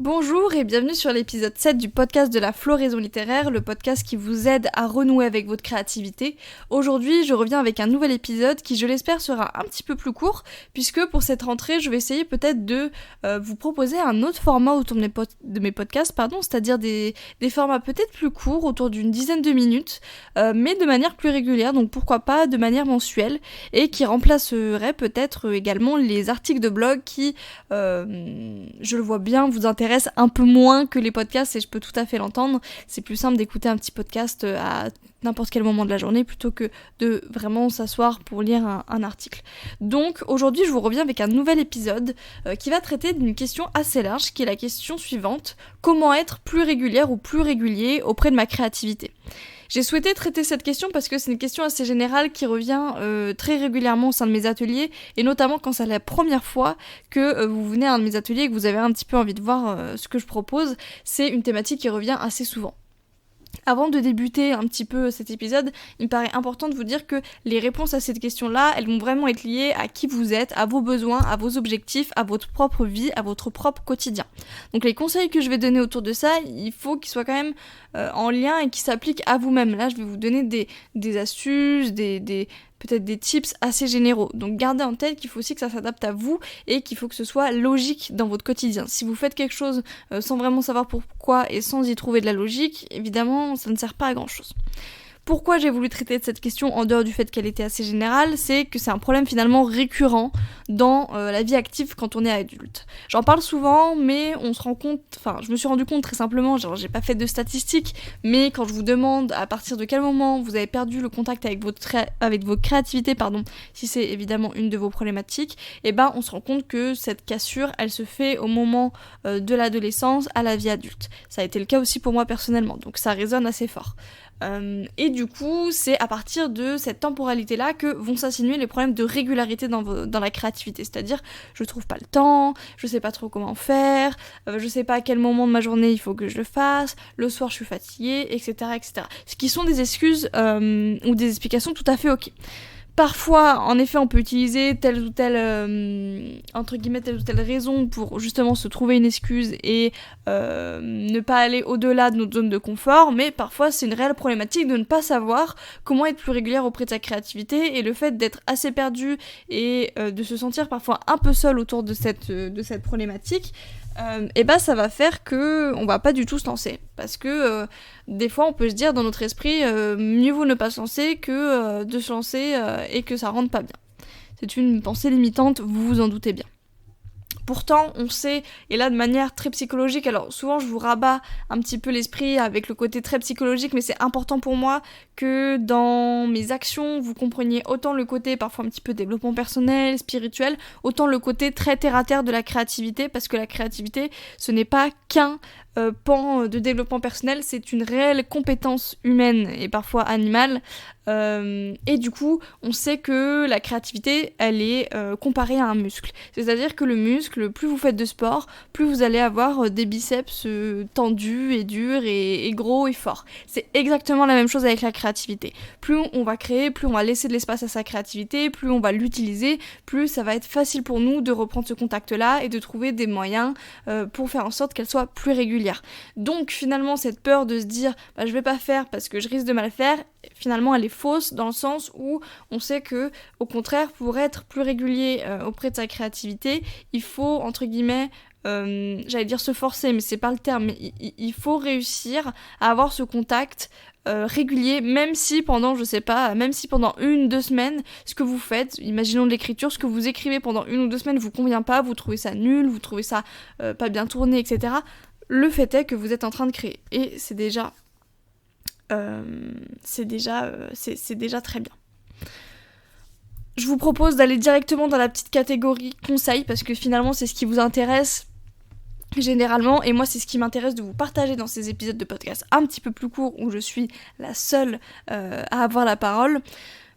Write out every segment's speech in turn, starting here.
Bonjour et bienvenue sur l'épisode 7 du podcast de la Floraison littéraire, le podcast qui vous aide à renouer avec votre créativité. Aujourd'hui, je reviens avec un nouvel épisode qui, je l'espère, sera un petit peu plus court, puisque pour cette rentrée, je vais essayer peut-être de vous proposer un autre format autour de mes podcasts, c'est-à-dire des formats peut-être plus courts, autour d'une dizaine de minutes, mais de manière plus régulière, donc pourquoi pas de manière mensuelle, et qui remplacerait peut-être également les articles de blog qui, je le vois bien, vous intéressent un peu moins que les podcasts, et je peux tout à fait l'entendre. C'est plus simple d'écouter un petit podcast à n'importe quel moment de la journée plutôt que de vraiment s'asseoir pour lire un article. Donc aujourd'hui je vous reviens avec un nouvel épisode qui va traiter d'une question assez large, qui est la question suivante: comment être plus régulière ou plus régulier auprès de ma créativité? J'ai souhaité traiter cette question parce que c'est une question assez générale qui revient très régulièrement au sein de mes ateliers, et notamment quand c'est la première fois que vous venez à un de mes ateliers et que vous avez un petit peu envie de voir ce que je propose. C'est une thématique qui revient assez souvent. Avant de débuter un petit peu cet épisode, il me paraît important de vous dire que les réponses à cette question-là, elles vont vraiment être liées à qui vous êtes, à vos besoins, à vos objectifs, à votre propre vie, à votre propre quotidien. Donc les conseils que je vais donner autour de ça, il faut qu'ils soient quand même en lien et qu'ils s'appliquent à vous-même. Là, je vais vous donner des astuces, peut-être des tips assez généraux. Donc gardez en tête qu'il faut aussi que ça s'adapte à vous et qu'il faut que ce soit logique dans votre quotidien. Si vous faites quelque chose sans vraiment savoir pourquoi et sans y trouver de la logique, évidemment, ça ne sert pas à grand-chose. Pourquoi j'ai voulu traiter de cette question en dehors du fait qu'elle était assez générale, c'est que c'est un problème finalement récurrent dans la vie active quand on est adulte. J'en parle souvent, mais on se rend compte, je me suis rendu compte très simplement, j'ai pas fait de statistiques, mais quand je vous demande à partir de quel moment vous avez perdu le contact avec votre créativité, si c'est évidemment une de vos problématiques, on se rend compte que cette cassure, elle se fait au moment de l'adolescence à la vie adulte. Ça a été le cas aussi pour moi personnellement, donc ça résonne assez fort. Et du coup, c'est à partir de cette temporalité-là que vont s'insinuer les problèmes de régularité dans la créativité. C'est-à-dire, je trouve pas le temps, je sais pas trop comment faire, je sais pas à quel moment de ma journée il faut que je le fasse, le soir je suis fatiguée, etc. etc. Ce qui sont des excuses ou des explications tout à fait ok. Parfois, en effet, on peut utiliser telle ou telle raison pour justement se trouver une excuse et ne pas aller au-delà de notre zone de confort, mais parfois c'est une réelle problématique de ne pas savoir comment être plus régulière auprès de sa créativité, et le fait d'être assez perdu et de se sentir parfois un peu seul autour de cette problématique, ça va faire que on va pas du tout se lancer, parce que des fois on peut se dire dans notre esprit mieux vaut ne pas se lancer que de se lancer et que ça rentre pas bien. C'est une pensée limitante, vous vous en doutez bien. Pourtant, on sait, et là de manière très psychologique, alors souvent je vous rabats un petit peu l'esprit avec le côté très psychologique, mais c'est important pour moi que dans mes actions, vous compreniez autant le côté parfois un petit peu développement personnel, spirituel, autant le côté très terre-à-terre de la créativité, parce que la créativité, ce n'est pas qu'un pan de développement personnel, c'est une réelle compétence humaine et parfois animale, et du coup on sait que la créativité elle est comparée à un muscle, c'est-à-dire que le muscle, plus vous faites de sport, plus vous allez avoir des biceps tendus et durs et gros et forts. C'est exactement la même chose avec la créativité. Plus on va créer, plus on va laisser de l'espace à sa créativité, plus on va l'utiliser, plus ça va être facile pour nous de reprendre ce contact-là et de trouver des moyens pour faire en sorte qu'elle soit plus régulière. Donc finalement cette peur de se dire je vais pas faire parce que je risque de mal faire, finalement elle est fausse, dans le sens où on sait que au contraire, pour être plus régulier auprès de sa créativité, il faut entre guillemets j'allais dire se forcer, mais c'est pas le terme, mais il faut réussir à avoir ce contact régulier, même si pendant 1-2 semaines, ce que vous faites, imaginons de l'écriture, ce que vous écrivez pendant 1 ou 2 semaines vous convient pas, vous trouvez ça nul, vous trouvez ça pas bien tourné, etc. Le fait est que vous êtes en train de créer, et c'est déjà très bien. Je vous propose d'aller directement dans la petite catégorie conseils, parce que finalement c'est ce qui vous intéresse généralement, et moi c'est ce qui m'intéresse de vous partager dans ces épisodes de podcast un petit peu plus courts où je suis la seule à avoir la parole.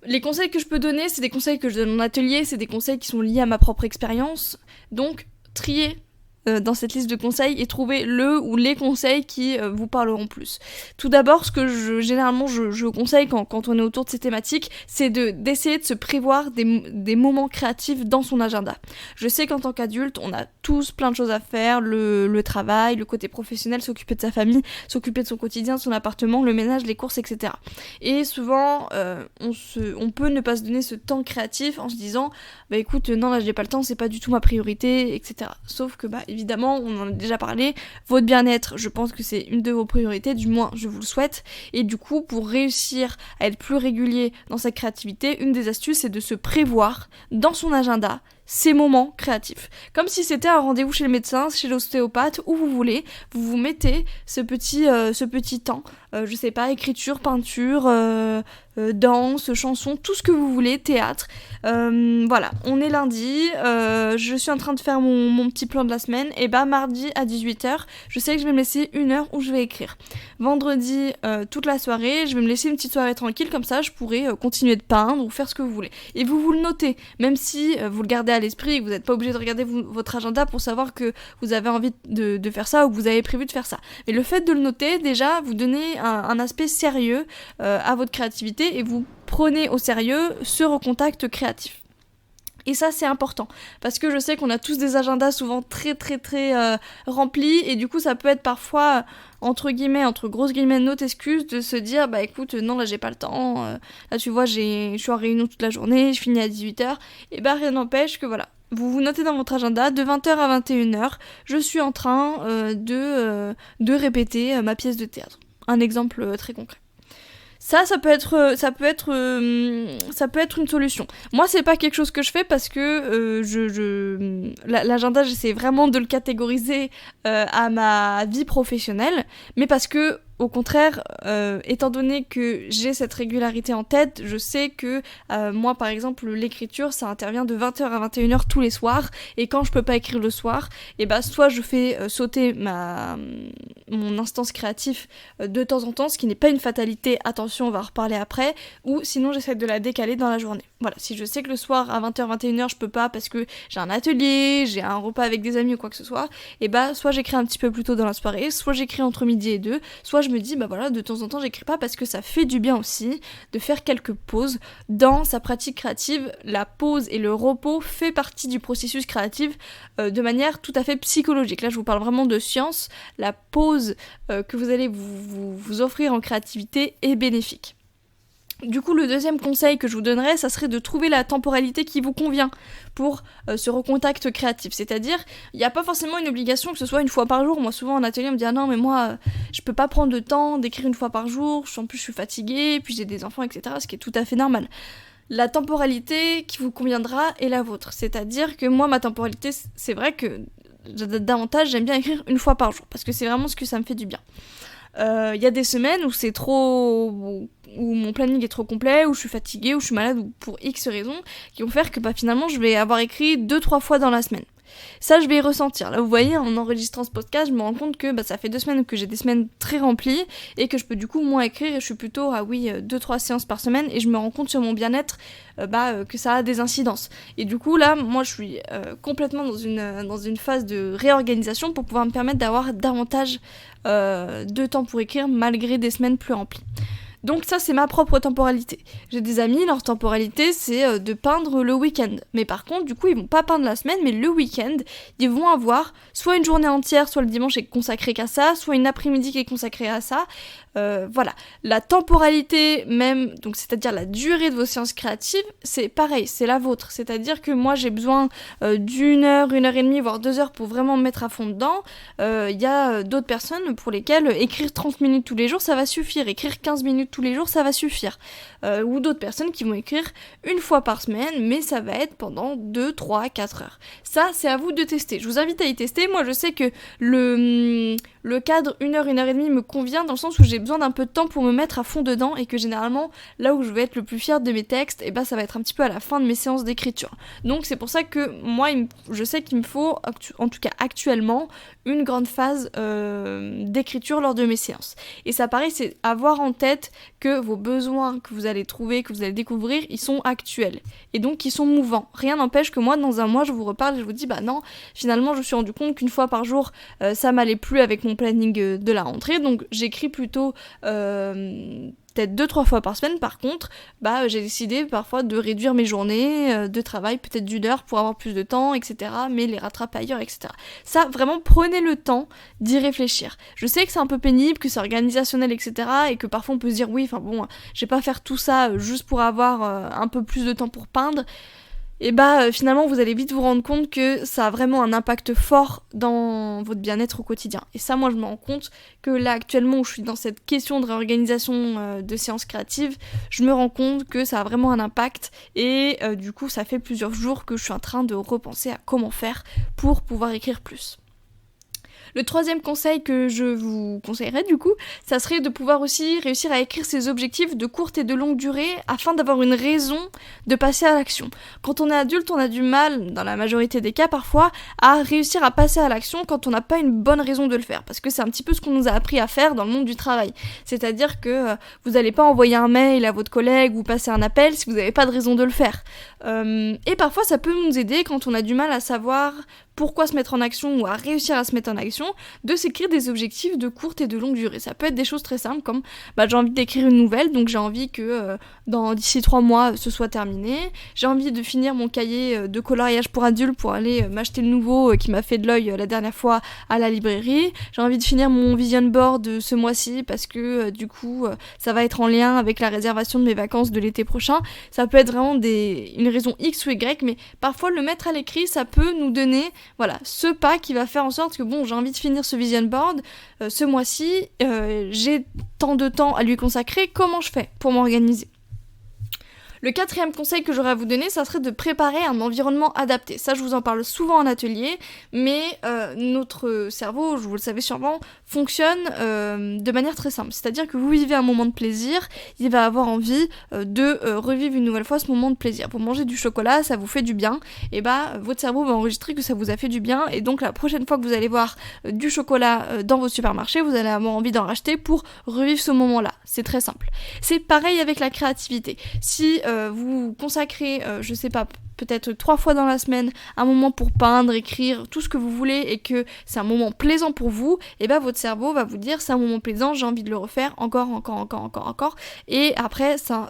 Les conseils que je peux donner, c'est des conseils que je donne en atelier, c'est des conseils qui sont liés à ma propre expérience, donc triez dans cette liste de conseils et trouver le ou les conseils qui vous parleront plus. Tout d'abord, ce que généralement je conseille quand on est autour de ces thématiques, c'est d'essayer de se prévoir des moments créatifs dans son agenda. Je sais qu'en tant qu'adulte, on a tous plein de choses à faire, le travail, le côté professionnel, s'occuper de sa famille, s'occuper de son quotidien, de son appartement, le ménage, les courses, etc. Et souvent, on peut ne pas se donner ce temps créatif en se disant bah écoute, non là j'ai pas le temps, c'est pas du tout ma priorité, etc. Sauf que bah évidemment, on en a déjà parlé, votre bien-être, je pense que c'est une de vos priorités, du moins je vous le souhaite, et du coup pour réussir à être plus régulier dans sa créativité, une des astuces c'est de se prévoir dans son agenda ces moments créatifs. Comme si c'était un rendez-vous chez le médecin, chez l'ostéopathe, où vous voulez, vous vous mettez ce petit temps, je sais pas, écriture, peinture, danse, chanson, tout ce que vous voulez, théâtre. Voilà, on est lundi, je suis en train de faire mon petit plan de la semaine, et bah mardi à 18h, je sais que je vais me laisser 1 heure où je vais écrire. Vendredi, toute la soirée, je vais me laisser une petite soirée tranquille, comme ça je pourrai continuer de peindre ou faire ce que vous voulez. Et vous le notez, même si vous le gardez à l'esprit et que vous n'êtes pas obligé de regarder votre agenda pour savoir que vous avez envie de faire ça ou que vous avez prévu de faire ça. Mais le fait de le noter, déjà, vous donnez un aspect sérieux à votre créativité et vous prenez au sérieux ce recontact créatif. Et ça c'est important, parce que je sais qu'on a tous des agendas souvent très remplis, et du coup ça peut être parfois, entre grosses guillemets, notre excuse de se dire bah écoute, non là j'ai pas le temps, là tu vois je suis en réunion toute la journée, je finis à 18h, et bah rien n'empêche que voilà, vous notez dans votre agenda, de 20h à 21h, je suis en train de répéter ma pièce de théâtre. Un exemple très concret. Ça peut être une solution. Moi, c'est pas quelque chose que je fais parce que l'agenda, j'essaie vraiment de le catégoriser à ma vie professionnelle, mais parce que au contraire, étant donné que j'ai cette régularité en tête, je sais que moi par exemple l'écriture ça intervient de 20h à 21h tous les soirs, et quand je peux pas écrire le soir, et bah soit je fais sauter mon instance créatif de temps en temps, ce qui n'est pas une fatalité, attention on va en reparler après, ou sinon j'essaie de la décaler dans la journée. Voilà, si je sais que le soir à 20h 21h je peux pas parce que j'ai un atelier, j'ai un repas avec des amis ou quoi que ce soit, et bah soit j'écris un petit peu plus tôt dans la soirée, soit j'écris entre midi et 2, soit je me dis bah voilà, de temps en temps j'écris pas, parce que ça fait du bien aussi de faire quelques pauses dans sa pratique créative. La pause et le repos fait partie du processus créatif de manière tout à fait psychologique. Là je vous parle vraiment de science, la pause que vous allez vous offrir en créativité est bénéfique. Du coup, le deuxième conseil que je vous donnerais, ça serait de trouver la temporalité qui vous convient pour ce recontact créatif. C'est-à-dire, il n'y a pas forcément une obligation que ce soit 1 fois par jour. Moi, souvent en atelier, on me dit « Ah non, mais moi, je peux pas prendre le temps d'écrire 1 fois par jour. En plus, je suis fatiguée, puis j'ai des enfants, etc. » Ce qui est tout à fait normal. La temporalité qui vous conviendra est la vôtre. C'est-à-dire que moi, ma temporalité, c'est vrai que davantage, j'aime bien écrire 1 fois par jour, parce que c'est vraiment ce que ça me fait du bien. Il y a des semaines où mon planning est trop complet, où je suis fatiguée, où je suis malade, ou pour X raisons, qui vont faire que finalement je vais avoir écrit 2-3 fois dans la semaine. Ça, je vais y ressentir. Là, vous voyez, en enregistrant ce podcast, je me rends compte que ça fait 2 semaines que j'ai des semaines très remplies et que je peux du coup moins écrire, et je suis plutôt à 2-3 séances par semaine, et je me rends compte sur mon bien-être que ça a des incidences. Et du coup, là, moi, je suis complètement dans une phase de réorganisation pour pouvoir me permettre d'avoir davantage de temps pour écrire malgré des semaines plus remplies. Donc ça, c'est ma propre temporalité. J'ai des amis, leur temporalité, c'est de peindre le week-end. Mais par contre, du coup, ils vont pas peindre la semaine, mais le week-end, ils vont avoir soit une journée entière, soit le dimanche est consacré qu'à ça, soit une après-midi qui est consacrée à ça. Voilà. La temporalité même, donc c'est-à-dire la durée de vos séances créatives, c'est pareil, c'est la vôtre. C'est-à-dire que moi, j'ai besoin d'1 heure, 1h30, voire 2 heures pour vraiment me mettre à fond dedans. Il y a d'autres personnes pour lesquelles écrire 30 minutes tous les jours, ça va suffire. Écrire 15 minutes tous les jours, ça va suffire. Ou d'autres personnes qui vont écrire 1 fois par semaine, mais ça va être pendant 2, 3, 4 heures. Ça, c'est à vous de tester. Je vous invite à y tester. Moi, je sais que le cadre 1 heure, 1h30 me convient, dans le sens où j'ai besoin d'un peu de temps pour me mettre à fond dedans, et que généralement, là où je vais être le plus fière de mes textes, ça va être un petit peu à la fin de mes séances d'écriture. Donc c'est pour ça que moi, je sais qu'il me faut, en tout cas actuellement, une grande phase d'écriture lors de mes séances. Et ça, pareil, c'est avoir en tête que vos besoins que vous allez trouver, que vous allez découvrir, ils sont actuels. Et donc ils sont mouvants. Rien n'empêche que moi, dans un mois, je vous reparle et je vous dis, bah non, finalement, je me suis rendu compte qu'une fois par jour, ça m'allait plus avec mon planning de la rentrée. Donc j'écris plutôt peut-être 2-3 fois par semaine. Par contre, j'ai décidé parfois de réduire mes journées de travail, peut-être d'une heure pour avoir plus de temps, etc. Mais les rattraper ailleurs, etc. Ça, vraiment, prenez le temps d'y réfléchir. Je sais que c'est un peu pénible, que c'est organisationnel, etc. Et que parfois on peut se dire, oui, enfin bon, je vais pas faire tout ça juste pour avoir un peu plus de temps pour peindre. Et finalement vous allez vite vous rendre compte que ça a vraiment un impact fort dans votre bien-être au quotidien. Et ça, moi je me rends compte que là actuellement où je suis dans cette question de réorganisation de séances créatives, je me rends compte que ça a vraiment un impact et du coup ça fait plusieurs jours que je suis en train de repenser à comment faire pour pouvoir écrire plus. Le troisième conseil que je vous conseillerais du coup, ça serait de pouvoir aussi réussir à écrire ses objectifs de courte et de longue durée afin d'avoir une raison de passer à l'action. Quand on est adulte, on a du mal, dans la majorité des cas parfois, à réussir à passer à l'action quand on n'a pas une bonne raison de le faire. Parce que c'est un petit peu ce qu'on nous a appris à faire dans le monde du travail. C'est-à-dire que vous n'allez pas envoyer un mail à votre collègue ou passer un appel si vous n'avez pas de raison de le faire. Et parfois ça peut nous aider quand on a du mal à savoir pourquoi se mettre en action ou à réussir à se mettre en action, de s'écrire des objectifs de courte et de longue durée. Ça peut être des choses très simples comme j'ai envie d'écrire une nouvelle, donc j'ai envie que d'ici 3 mois ce soit terminé. J'ai envie de finir mon cahier de coloriage pour adultes pour aller m'acheter le nouveau qui m'a fait de l'œil la dernière fois à la librairie. J'ai envie de finir mon vision board ce mois-ci parce que du coup ça va être en lien avec la réservation de mes vacances de l'été prochain. Ça peut être vraiment une raison X ou Y, mais parfois le mettre à l'écrit, ça peut nous donner ce pas qui va faire en sorte que j'ai envie de finir ce vision board ce mois-ci, j'ai tant de temps à lui consacrer, comment je fais pour m'organiser ? Le quatrième conseil que j'aurais à vous donner, ça serait de préparer un environnement adapté. Ça, je vous en parle souvent en atelier, mais notre cerveau, vous le savez sûrement, fonctionne de manière très simple. C'est-à-dire que vous vivez un moment de plaisir, il va avoir envie de revivre une nouvelle fois ce moment de plaisir. Vous mangez du chocolat, ça vous fait du bien, et votre cerveau va enregistrer que ça vous a fait du bien, et donc la prochaine fois que vous allez voir du chocolat dans vos supermarchés, vous allez avoir envie d'en racheter pour revivre ce moment-là. C'est très simple. C'est pareil avec la créativité. Si vous consacrez, peut-être 3 fois dans la semaine, un moment pour peindre, écrire, tout ce que vous voulez, et que c'est un moment plaisant pour vous, votre cerveau va vous dire c'est un moment plaisant, j'ai envie de le refaire encore, et après ça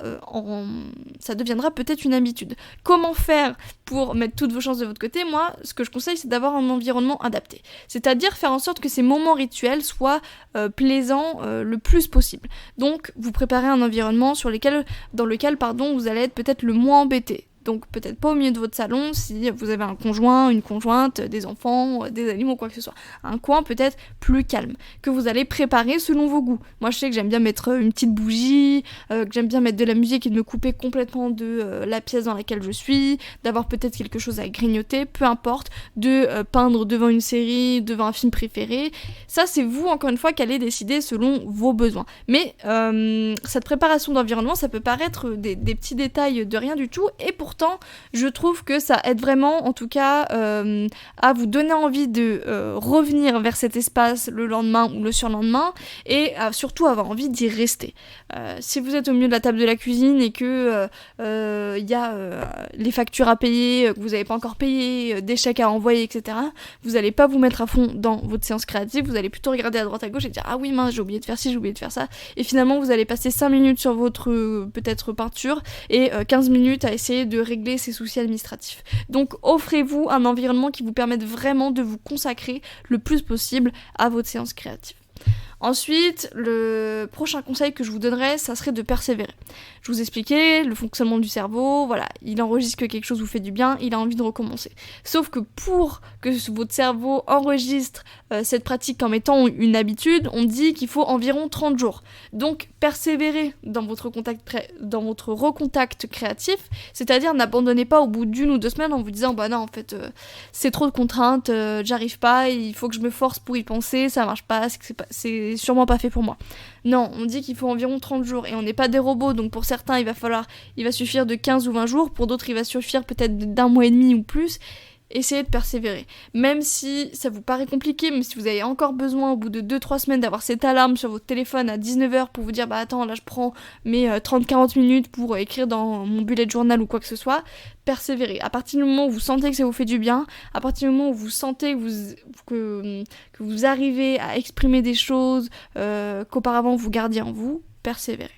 deviendra peut-être une habitude. Comment faire pour mettre toutes vos chances de votre côté ? Moi, ce que je conseille, c'est d'avoir un environnement adapté. C'est-à-dire faire en sorte que ces moments rituels soient plaisants le plus possible. Donc, vous préparez un environnement dans lequel vous allez être peut-être le moins embêté. Donc peut-être pas au milieu de votre salon si vous avez un conjoint, une conjointe, des enfants, des animaux, quoi que ce soit. Un coin peut-être plus calme, que vous allez préparer selon vos goûts. Moi je sais que j'aime bien mettre une petite bougie, que j'aime bien mettre de la musique et de me couper complètement de la pièce dans laquelle je suis, d'avoir peut-être quelque chose à grignoter, peu importe, de peindre devant une série, devant un film préféré. Ça c'est vous encore une fois qui allez décider selon vos besoins. Mais cette préparation d'environnement, ça peut paraître des petits détails de rien du tout, et pourtant je trouve que ça aide vraiment, en tout cas, à vous donner envie de revenir vers cet espace le lendemain ou le surlendemain, et surtout avoir envie d'y rester. Si vous êtes au milieu de la table de la cuisine et que y a les factures à payer, que vous n'avez pas encore payé, des chèques à envoyer, etc., vous n'allez pas vous mettre à fond dans votre séance créative, vous allez plutôt regarder à droite à gauche et dire « Ah oui, mince, j'ai oublié de faire ci, j'ai oublié de faire ça », et finalement vous allez passer 5 minutes sur votre peut-être peinture et 15 minutes à essayer de régler ses soucis administratifs. Donc offrez-vous un environnement qui vous permette vraiment de vous consacrer le plus possible à votre séance créative. Ensuite, le prochain conseil que je vous donnerais, ça serait de persévérer. Je vous expliquais le fonctionnement du cerveau, il enregistre que quelque chose vous fait du bien, il a envie de recommencer. Sauf que pour que votre cerveau enregistre cette pratique comme étant une habitude, on dit qu'il faut environ 30 jours. Donc persévérez dans votre recontact créatif, c'est-à-dire n'abandonnez pas au bout d'1 ou 2 semaines en vous disant « Bah non, en fait, c'est trop de contraintes, j'arrive pas, il faut que je me force pour y penser, ça marche pas, c'est sûrement pas fait pour moi. » Non, on dit qu'il faut environ 30 jours, et on n'est pas des robots, donc pour certains il va suffire de 15 ou 20 jours, pour d'autres il va suffire peut-être d'1 mois et demi ou plus. essayez de persévérer. Même si ça vous paraît compliqué, même si vous avez encore besoin au bout de 2-3 semaines d'avoir cette alarme sur votre téléphone à 19h pour vous dire bah attends, là je prends mes 30-40 minutes pour écrire dans mon bullet journal ou quoi que ce soit, persévérez. À partir du moment où vous sentez que ça vous fait du bien, à partir du moment où vous sentez que vous arrivez à exprimer des choses qu'auparavant vous gardiez en vous, persévérez.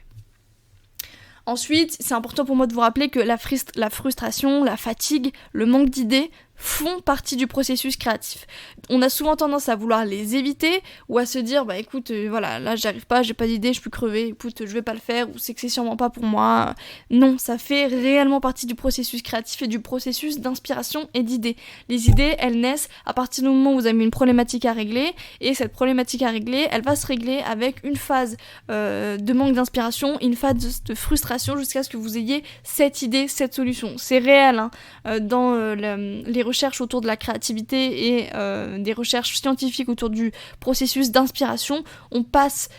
Ensuite, c'est important pour moi de vous rappeler que la frustration, la fatigue, le manque d'idées font partie du processus créatif. On a souvent tendance à vouloir les éviter ou à se dire bah écoute voilà là j'y arrive pas, j'ai pas d'idée, je suis crevée, écoute je vais pas le faire ou c'est que c'est sûrement pas pour moi. Non, ça fait réellement partie du processus créatif et du processus d'inspiration et d'idées. Les idées elles naissent à partir du moment où vous avez une problématique à régler et cette problématique à régler elle va se régler avec une phase de manque d'inspiration, une phase de frustration jusqu'à ce que vous ayez cette idée, cette solution. C'est réel hein, dans les recherches autour de la créativité et des recherches scientifiques autour du processus d'inspiration, on passe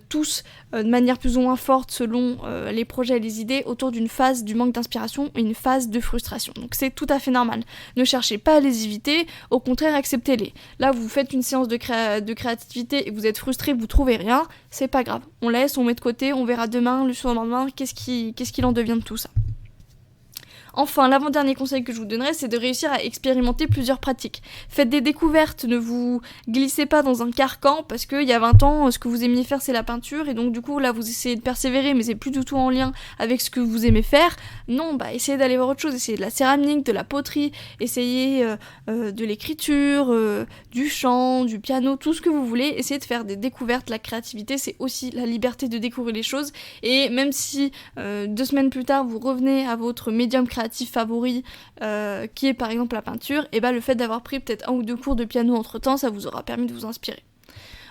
tous de manière plus ou moins forte selon les projets et les idées autour d'une phase du manque d'inspiration et une phase de frustration. Donc c'est tout à fait normal. Ne cherchez pas à les éviter, au contraire acceptez-les. Là vous faites une séance de créativité et vous êtes frustré, vous trouvez rien, c'est pas grave. On laisse, on met de côté, on verra demain, le surlendemain, qu'est-ce qu'il en devient de tout ça. Enfin, l'avant-dernier conseil que je vous donnerais, c'est de réussir à expérimenter plusieurs pratiques. Faites des découvertes, ne vous glissez pas dans un carcan, parce qu'il y a 20 ans, ce que vous aimiez faire, c'est la peinture, et donc du coup, là, vous essayez de persévérer, mais c'est plus du tout en lien avec ce que vous aimez faire. Non, bah, essayez d'aller voir autre chose, essayez de la céramique, de la poterie, essayez de l'écriture, du chant, du piano, tout ce que vous voulez, essayez de faire des découvertes. La créativité, c'est aussi la liberté de découvrir les choses, et même si 2 semaines plus tard, vous revenez à votre médium créatif favori qui est par exemple la peinture, et bah le fait d'avoir pris peut-être 1 ou 2 cours de piano entre temps, ça vous aura permis de vous inspirer.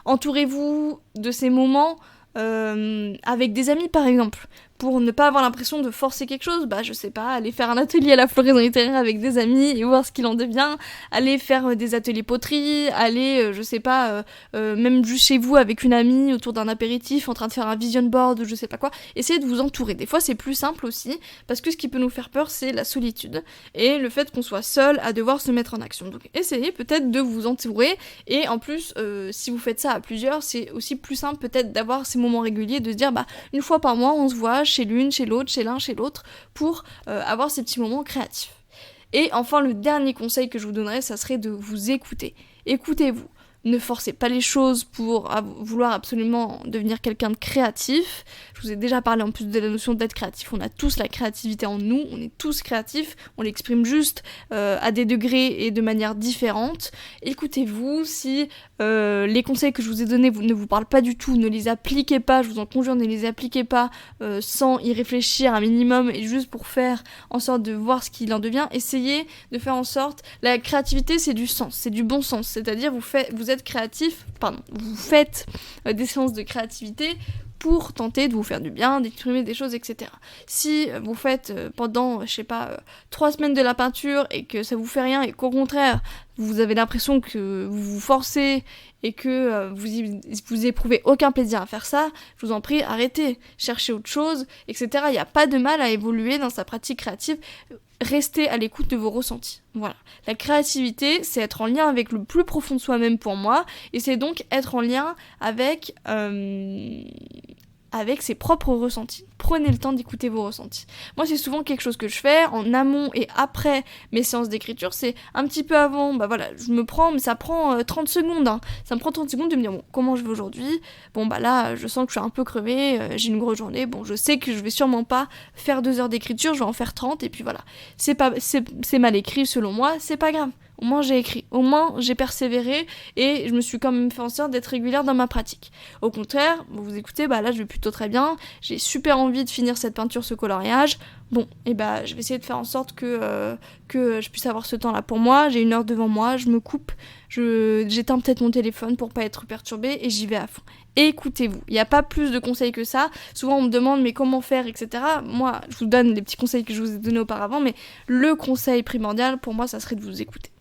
Entourez-vous de ces moments avec des amis par exemple, pour ne pas avoir l'impression de forcer quelque chose, bah je sais pas, aller faire un atelier à la floraison littéraire avec des amis et voir ce qu'il en devient, aller faire des ateliers poterie, aller, je sais pas, même juste chez vous avec une amie autour d'un apéritif en train de faire un vision board ou je sais pas quoi, essayez de vous entourer. Des fois c'est plus simple aussi, parce que ce qui peut nous faire peur c'est la solitude et le fait qu'on soit seul à devoir se mettre en action. Donc essayez peut-être de vous entourer, et en plus si vous faites ça à plusieurs, c'est aussi plus simple peut-être d'avoir ces moments réguliers, de se dire bah une fois par mois on se voit chez l'une, chez l'autre, chez l'un, chez l'autre, pour avoir ces petits moments créatifs. Et enfin, le dernier conseil que je vous donnerais, ça serait de vous écouter. Écoutez-vous. Ne forcez pas les choses pour vouloir absolument devenir quelqu'un de créatif. Je vous ai déjà parlé en plus de la notion d'être créatif. On a tous la créativité en nous, on est tous créatifs, on l'exprime juste à des degrés et de manière différente. Écoutez-vous, si les conseils que je vous ai donnés ne vous parlent pas du tout, ne les appliquez pas, je vous en conjure, ne les appliquez pas sans y réfléchir un minimum et juste pour faire en sorte de voir ce qu'il en devient. Essayez de faire en sorte, la créativité c'est du sens, c'est du bon sens, c'est-à-dire vous faites des séances de créativité pour tenter de vous faire du bien, d'exprimer des choses, etc. Si vous faites pendant, 3 semaines de la peinture et que ça vous fait rien et qu'au contraire, vous avez l'impression que vous vous forcez et que vous éprouvez aucun plaisir à faire ça, je vous en prie, arrêtez, cherchez autre chose, etc. Il n'y a pas de mal à évoluer dans sa pratique créative. Restez à l'écoute de vos ressentis. Voilà. La créativité, c'est être en lien avec le plus profond de soi-même pour moi, et c'est donc être en lien avec ses propres ressentis. Prenez le temps d'écouter vos ressentis. Moi, c'est souvent quelque chose que je fais en amont et après mes séances d'écriture. C'est un petit peu avant, bah voilà, je me prends, mais ça prend 30 secondes. Hein. Ça me prend 30 secondes de me dire, bon, comment je vais aujourd'hui ? Bon, bah là, je sens que je suis un peu crevée, j'ai une grosse journée. Bon, je sais que je vais sûrement pas faire 2 heures d'écriture, je vais en faire 30, et puis voilà. C'est mal écrit selon moi, c'est pas grave. Au moins j'ai écrit, au moins j'ai persévéré et je me suis quand même fait en sorte d'être régulière dans ma pratique. Au contraire, vous écoutez, bah là je vais plutôt très bien, j'ai super envie de finir cette peinture, ce coloriage. Bon, et bah je vais essayer de faire en sorte que je puisse avoir ce temps-là pour moi, j'ai 1 heure devant moi, je me coupe, j'éteins peut-être mon téléphone pour pas être perturbée et j'y vais à fond. Écoutez-vous, il n'y a pas plus de conseils que ça. Souvent on me demande mais comment faire, etc. Moi je vous donne les petits conseils que je vous ai donnés auparavant, mais le conseil primordial pour moi ça serait de vous écouter.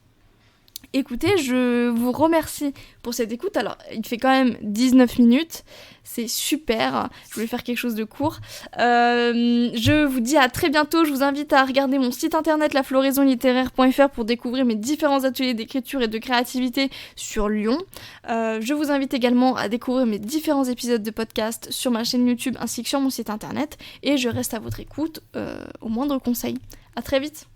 écouté. Je vous remercie pour cette écoute. Alors, il fait quand même 19 minutes. C'est super. Je voulais faire quelque chose de court. Je vous dis à très bientôt. Je vous invite à regarder mon site internet lafloraisonlittéraire.fr pour découvrir mes différents ateliers d'écriture et de créativité sur Lyon. Je vous invite également à découvrir mes différents épisodes de podcast sur ma chaîne YouTube ainsi que sur mon site internet. Et je reste à votre écoute au moindre conseil. À très vite.